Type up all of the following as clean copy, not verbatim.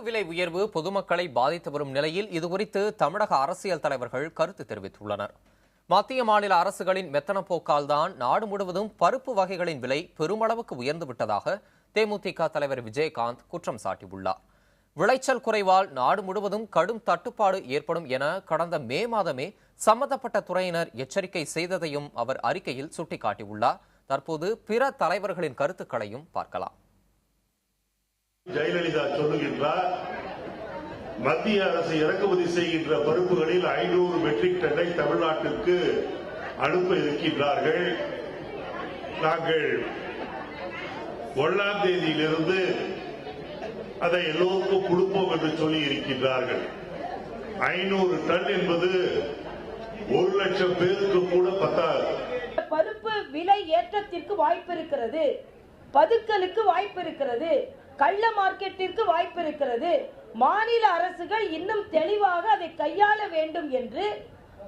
விலை உயர்வு பொதுமக்களை பாதித்து வரும் நிலையில் இதுகுறித்து தமிழக அரசியல் தலைவர்கள் கருத்து தெரிவித்துள்ளனர். மத்திய மாநில அரசுகளின் மெத்தன போக்கால்தான் நாடு முழுவதும் பருப்பு வகைகளின் விலை பெருமளவுக்கு உயர்ந்து விட்டதாக தேமுதிக தலைவர் விஜயகாந்த் குற்றம் சாட்டியுள்ளார். விளைச்சல் குறைவால் நாடு முழுவதும் கடும் தட்டுப்பாடு ஏற்படும் என கடந்த மே மாதமே சம்பந்தப்பட்ட துறையினர் எச்சரிக்கை செய்ததையும் அவர் அறிக்கையில் சுட்டிக்காட்டியுள்ளார். தற்போது பிற தலைவர்களின் கருத்துக்களையும் பார்க்கலாம். ஜெயலலிதா சொல்லுகின்றார், மத்திய அரசு இறக்குமதி செய்கின்ற பருப்புகளில் 500 மெட்ரிக் டன்னை தமிழ்நாட்டிற்கு அனுப்ப இருக்கின்றார்கள். நாங்கள் 1ஆம் தேதியிலிருந்து அதை எல்லோருக்கும் கொடுப்போம் என்று சொல்லி இருக்கின்றார்கள். 500 டன் என்பது 1 லட்சம் பேருக்கு கூட பத்தாது. பருப்பு விலை ஏற்றத்திற்கு வாய்ப்பு இருக்கிறது, பதுக்கலுக்கு வாய்ப்பு இருக்கிறது, கள்ள மார்க்கெட்டிற்கு வாய்ப்பு இருக்கிறது. மாநில அரசுகள் இன்னும் தெளிவாக அதை கையாள வேண்டும் என்று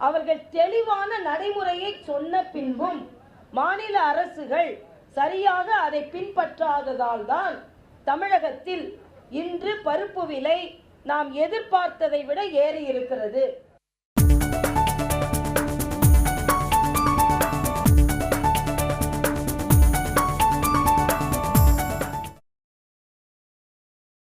அவர்கள் தெளிவான நடைமுறையை சொன்ன பின்பும் மாநில அரசுகள் சரியாக அதை பின்பற்றாததால் தான் தமிழகத்தில் இன்று பருப்பு விலை நாம் எதிர்பார்த்ததை விட ஏறி இருக்கிறது.